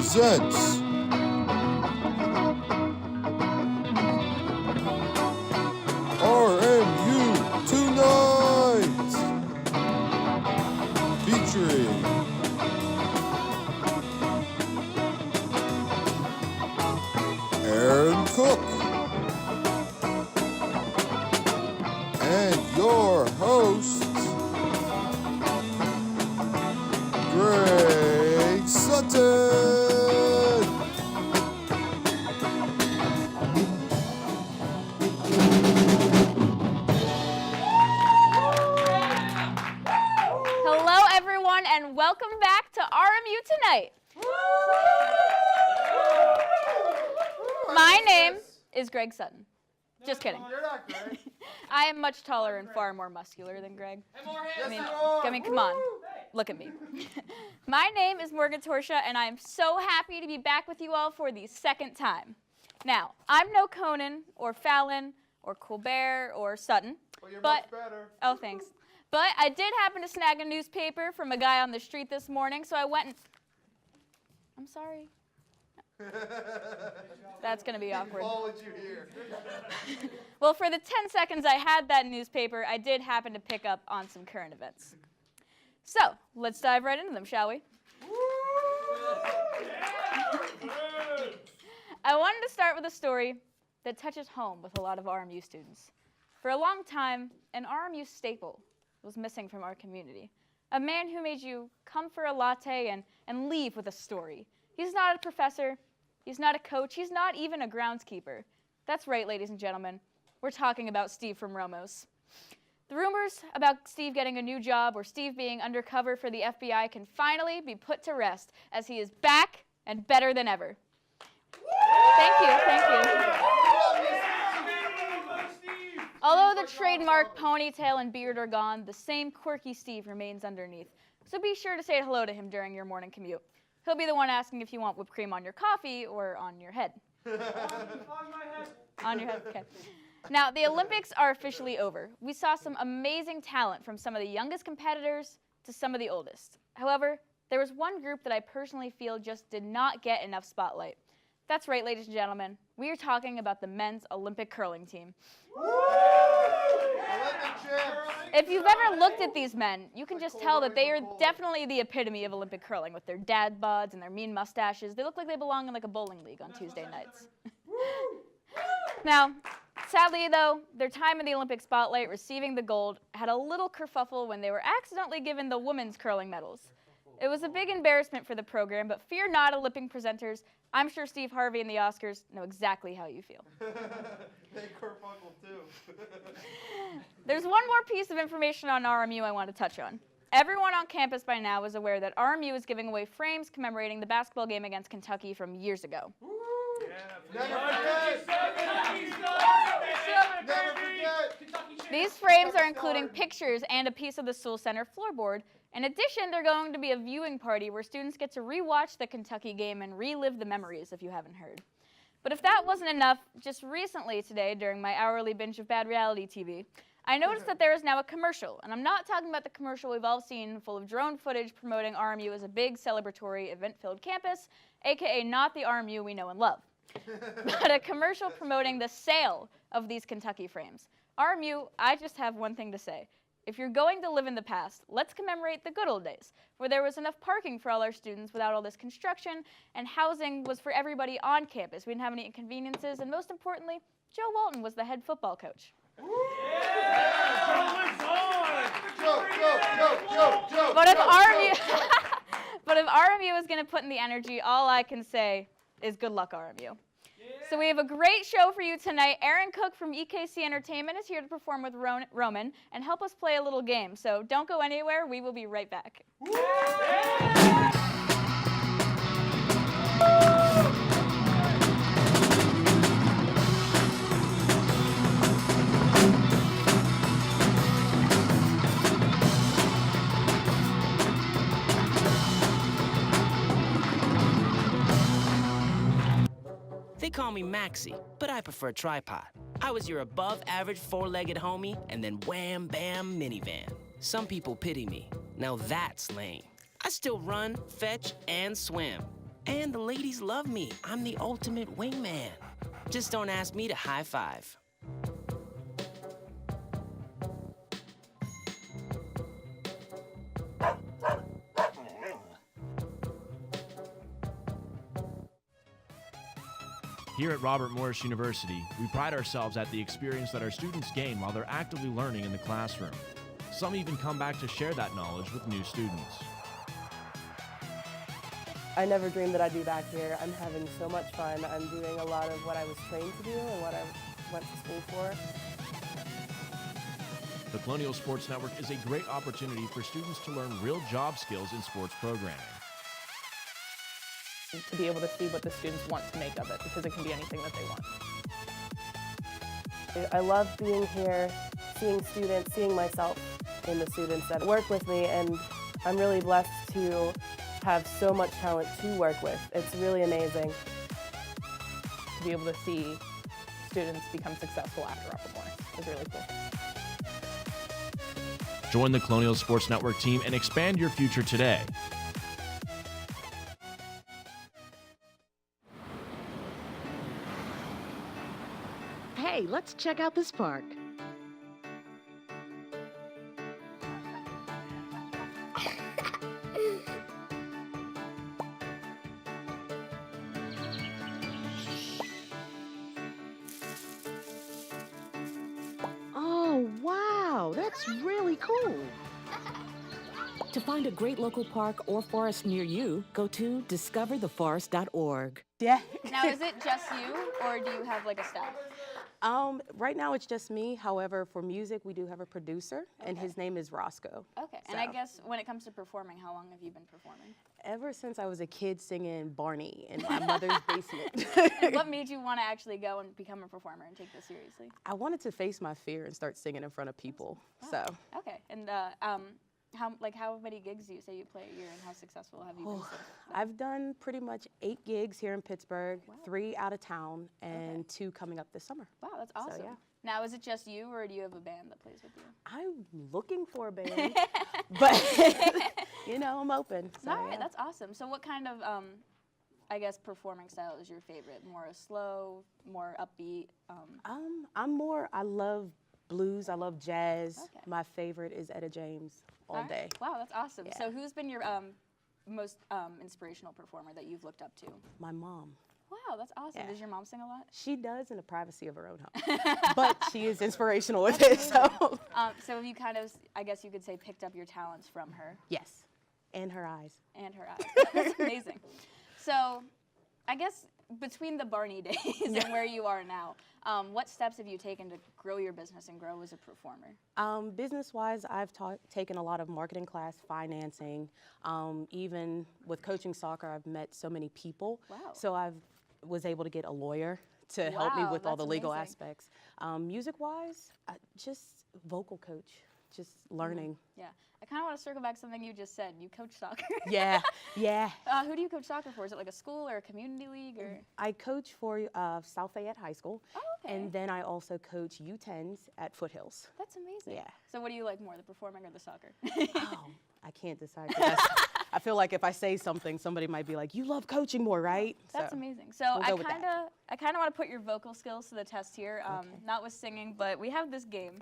presents RMU Tonight, featuring Aaron Cook and your host, Greg Sutton. Hello, everyone, and welcome back to RMU Tonight. My name is Greg Sutton. Just kidding. You're not Greg. I am much taller and far more muscular than Greg. I mean, come on. Look at me. My name is Morgan Torchia, and I am so happy to be back with you all for the second time. Now, I'm no Conan or Fallon or Colbert or Sutton. Well, you're but much better. Oh, thanks. But I did happen to snag a newspaper from a guy on the street this morning, so I went and... I'm sorry. That's going to be awkward. He followed you here. Well, for the 10 seconds I had that newspaper, I did happen to pick up on some current events. So, let's dive right into them, shall we? I wanted to start with a story that touches home with a lot of RMU students. For a long time, an RMU staple was missing from our community. A man who made you come for a latte and leave with a story. He's not a professor, he's not a coach, he's not even a groundskeeper. That's right, ladies and gentlemen, we're talking about Steve from Romos. The rumors about Steve getting a new job or Steve being undercover for the FBI can finally be put to rest, as he is back and better than ever. Thank you, thank you. Although the trademark ponytail and beard are gone, the same quirky Steve remains underneath. So be sure to say hello to him during your morning commute. He'll be the one asking if you want whipped cream on your coffee or on your head. On my head. On your head, okay. Now, the Olympics are officially over. We saw some amazing talent from some of the youngest competitors to some of the oldest. However, there was one group that I personally feel just did not get enough spotlight. That's right, ladies and gentlemen. We are talking about the men's Olympic curling team. If you've ever looked at these men, you can just tell that they are definitely the epitome of Olympic curling with their dad bods and their mean mustaches. They look like they belong in like a bowling league on Tuesday nights. Now, sadly though, their time in the Olympic spotlight receiving the gold had a little kerfuffle when they were accidentally given the women's curling medals. It was a big embarrassment for the program, but fear not, Olympic presenters. I'm sure Steve Harvey and the Oscars know exactly how you feel. They kerfuffle too. There's one more piece of information on RMU I want to touch on. Everyone on campus by now is aware that RMU is giving away frames commemorating the basketball game against Kentucky from years ago. These frames are including pictures and a piece of the Sewell Center floorboard. In addition, they're going to be a viewing party where students get to rewatch the Kentucky game and relive the memories, if you haven't heard. But if that wasn't enough, just recently today, during my hourly binge of bad reality TV, I noticed that there is now a commercial, and I'm not talking about the commercial we've all seen full of drone footage promoting RMU as a big celebratory event-filled campus, aka not the RMU we know and love, but a commercial promoting the sale of these Kentucky frames. RMU, I just have one thing to say. If you're going to live in the past, let's commemorate the good old days, where there was enough parking for all our students without all this construction, and housing was for everybody on campus. We didn't have any inconveniences, and most importantly, Joe Walton was the head football coach. But if RMU is going to put in the energy, all I can say is good luck, RMU. So we have a great show for you tonight. Aaron Cook from EKC Entertainment is here to perform with Roman and help us play a little game. So don't go anywhere. We will be right back. They call me Maxie, but I prefer tripod. I was your above-average four-legged homie, and then wham-bam minivan. Some people pity me. Now that's lame. I still run, fetch, and swim. And the ladies love me. I'm the ultimate wingman. Just don't ask me to high five. Here at Robert Morris University, we pride ourselves at the experience that our students gain while they're actively learning in the classroom. Some even come back to share that knowledge with new students. I never dreamed that I'd be back here. I'm having so much fun. I'm doing a lot of what I was trained to do and what I went to school for. The Colonial Sports Network is a great opportunity for students to learn real job skills in sports programming. To be able to see what the students want to make of it, because it can be anything that they want. I love being here, seeing students, seeing myself in the students that work with me, and I'm really blessed to have so much talent to work with. It's really amazing. To be able to see students become successful after Robert Morris is really cool. Join the Colonial Sports Network team and expand your future today. Hey, let's check out this park. Oh, wow, that's really cool. To find a great local park or forest near you, go to discovertheforest.org. Yeah. Now, is it just you, or do you have like a staff? Right now it's just me. However, for music, we do have a producer, and his name is Roscoe. Okay, and I guess when it comes to performing, how long have you been performing? Ever since I was a kid singing Barney in my mother's basement. And what made you want to actually go and become a performer and take this seriously? I wanted to face my fear and start singing in front of people. So. Okay, and how many gigs do you say you play a year, and how successful have you been? I've done pretty much 8 gigs here in Pittsburgh, 3 out of town, and 2 coming up this summer. Wow, that's awesome. So, yeah. Now, is it just you, or do you have a band that plays with you? I'm looking for a band, but you know, I'm open. So, All right, yeah. that's awesome. So what kind of, I guess, performing style is your favorite? More slow, more upbeat? I love blues, I love jazz. Okay. My favorite is Etta James all day. Wow, that's awesome. Yeah. So who's been your most inspirational performer that you've looked up to? My mom. Wow, that's awesome. Yeah. Does your mom sing a lot? She does in the privacy of her own home, but she is inspirational with it. So. So you kind of, I guess you could say, picked up your talents from her. Yes, and her eyes. And her eyes. That's amazing. So I guess between the Barney days and where you are now, what steps have you taken to grow your business and grow as a performer? Business-wise, I've taken a lot of marketing class, financing. Even with coaching soccer, I've met so many people. Wow. So I was able to get a lawyer to help me with all the legal aspects. Music-wise, just vocal coach, just learning. Yeah. I kind of want to circle back to something you just said. You coach soccer. Yeah, yeah. Who do you coach soccer for? Is it like a school or a community league? Or? I coach for South Fayette High School. Oh, okay. And then I also coach U10s at Foothills. That's amazing. Yeah. So what do you like more, the performing or the soccer? Oh, I can't decide. I feel like if I say something, somebody might be like, "You love coaching more, right?" That's so, amazing. So we'll go with that. I kind of want to put your vocal skills to the test here. Not with singing, but we have this game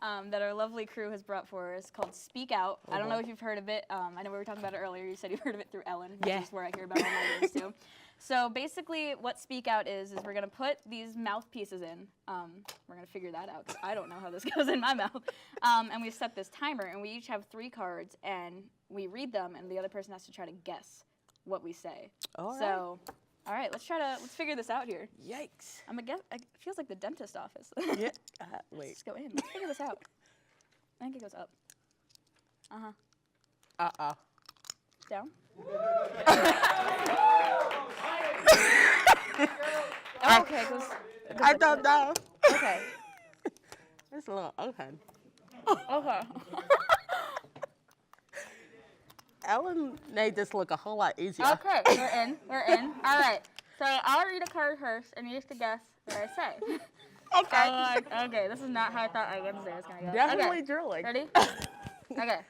that our lovely crew has brought for us called Speak Out. I don't know if you've heard of it. I know we were talking about it earlier. You said you've heard of it through Ellen, which is where I hear about all my games too. So basically what Speak Out is we're going to put these mouthpieces in. We're going to figure that out because I don't know how this goes in my mouth. And we set this timer, and we each have 3 cards, and we read them, and the other person has to try to guess what we say. All right. So, all right, let's figure this out here. Yikes. It feels like the dentist office. Yeah. Let's Wait. just go in. Let's figure this out. I think it goes up. Down. Okay, it goes I don't know. Okay. It's a little okay. Okay. Ellen made this look a whole lot easier. Okay, we're in. All right. So I'll read a card first, and you have to guess what I say. Okay. Okay, this is not how I thought our Wednesday was gonna go. Definitely Okay. drilling. Ready? Okay.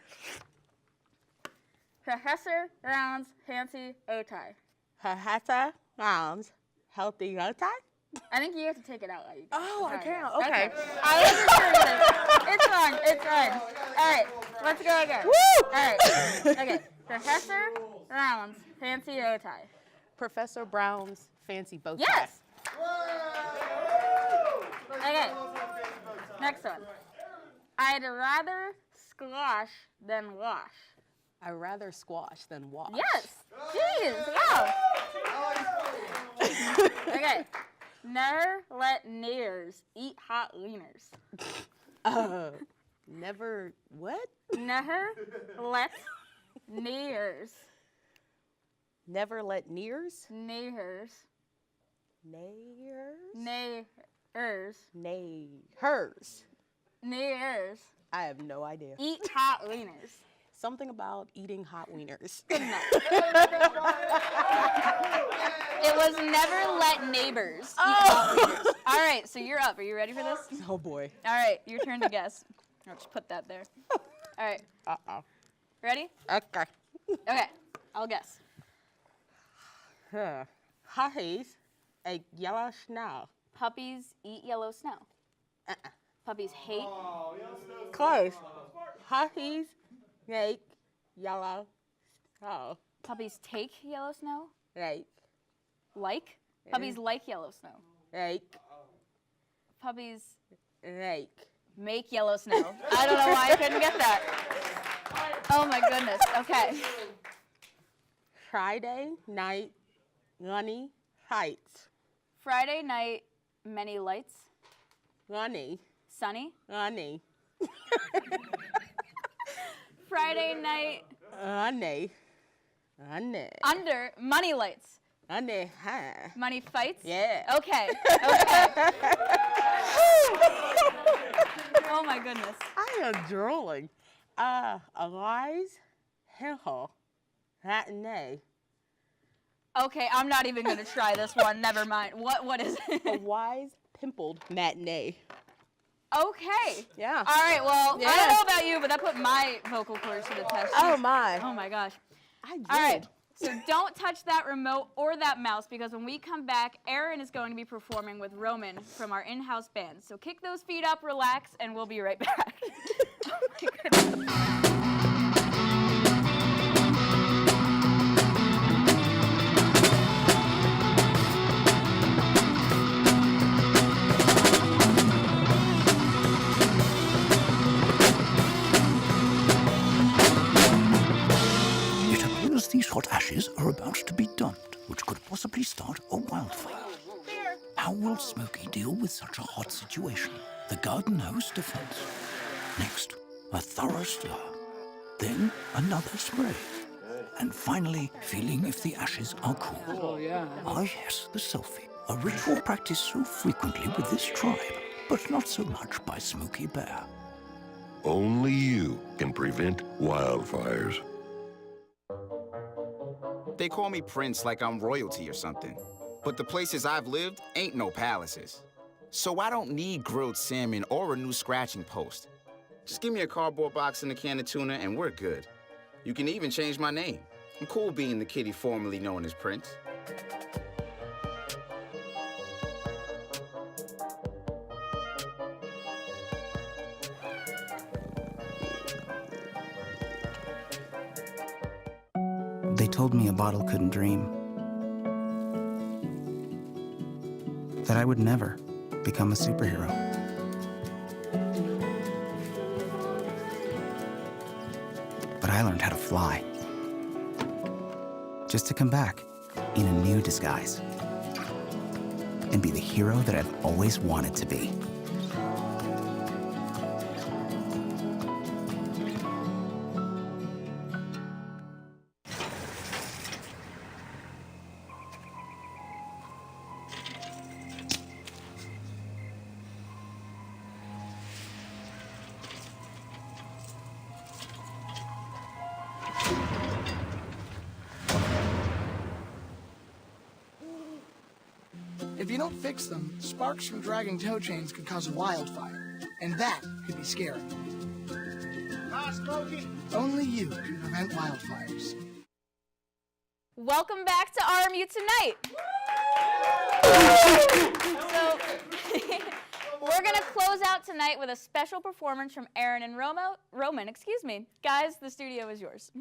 Professor Brown's fancy otai. Professor Brown's healthy yoga. I think you have to take it out. Like, Oh, I can't. That's Okay. it. I wasn't sure either. It's fine. It's fine. All right, let's go again. Woo! All right. Okay. Professor Brown's fancy bow tie. Professor Brown's fancy bow tie. Yes. Okay. Next one. I'd rather squash than wash. I'd rather squash than wash. Yes. Jeez. Wow. Okay. Never let neighbors eat hot wieners. Never what? Never let neighbors. Never let neighbors? Neighbors. Neighbors? Neighbors. Hers. Neighbors. I have no idea. Eat hot wieners. Something about eating hot wieners. It was never let neighbors eat hot wieners. All right, so you're up. Are you ready for this? Oh boy. All right, your turn to guess. I'll just put that there. All right. Uh-oh. Ready? Okay. Okay, I'll guess. Puppies eat yellow snow. Puppies eat yellow snow. Puppies hate. Close. Puppies make yellow snow. Puppies take yellow snow. Like. Puppies like yellow snow. Like. Puppies Like. make yellow snow. I don't know why I couldn't get that. Oh my goodness. Okay. Friday night, Lunny Heights. Friday night, many lights. Lunny. Sunny. Lunny. Friday night, Lunny. Lunny. under money lights. Lunny, huh? Money fights? Yeah. Okay. Okay. Oh my goodness. I am drooling. Eliza Hinkle. Matinee. Okay, I'm not even gonna try this one. Never mind. What is it? A wise pimpled matinee. Okay. Yeah. All right. Well, I Yeah. don't know about you, but that put my vocal cords to the test. Oh my. Oh my gosh. I did. All right. So don't touch that remote or that mouse because when we come back, Aaron is going to be performing with Roman from our in-house band. So kick those feet up, relax, and we'll be right back. Oh my goodness. It appears these hot ashes are about to be dumped, which could possibly start a wildfire. How will Smokey deal with such a hot situation? The garden hose defense. Next, a thorough stir. Then another spray. And finally, feeling if the ashes are cool. Oh, yeah. Ah, yes, the selfie. A ritual practiced so frequently with this tribe, but not so much by Smokey Bear. Only you can prevent wildfires. They call me Prince like I'm royalty or something. But the places I've lived ain't no palaces. So I don't need grilled salmon or a new scratching post. Just give me a cardboard box and a can of tuna and we're good. You can even change my name. I'm cool being the kitty formerly known as Prince. They told me a bottle couldn't dream. That I would never become a superhero. But I learned how to fly. Just to come back in a new disguise. And be the hero that I've always wanted to be. If you don't fix them, sparks from dragging tow chains could cause a wildfire, and that could be scary. Smokey. Only you can prevent wildfires. Welcome back to RMU Tonight. So, we're going to close out tonight with a special performance from Aaron and Roman. Excuse me. Guys, the studio is yours.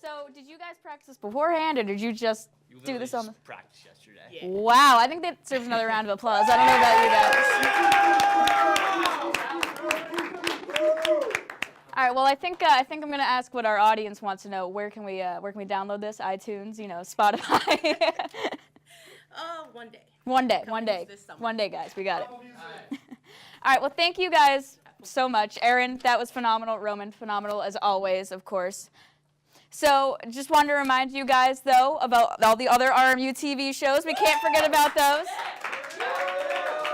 So, did you guys practice beforehand, or did you just do this on the practice yesterday? Yeah. Wow, I think that deserves another round of applause. I don't know about you guys. All right, well, I think I'm going to ask what our audience wants to know. Where can we download this? iTunes, Spotify. One day. One day, guys. We got it. All right, well, thank you guys so much. Aaron, that was phenomenal. Roman, phenomenal as always, of course. So just wanted to remind you guys, though, about all the other RMU TV shows. We can't forget about those.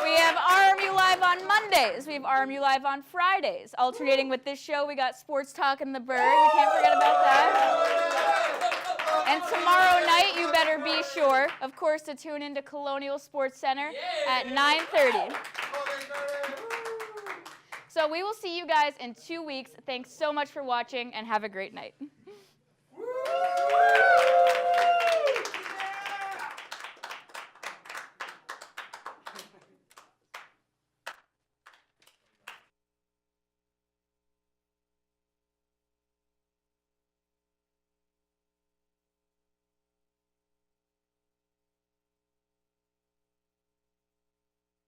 We have RMU Live on Mondays. We have RMU Live on Fridays. Alternating with this show, we got Sports Talk and the Bird. We can't forget about that. And tomorrow night, you better be sure, of course, to tune into Colonial Sports Center at 9:30. So we will see you guys in 2 weeks. Thanks so much for watching, and have a great night.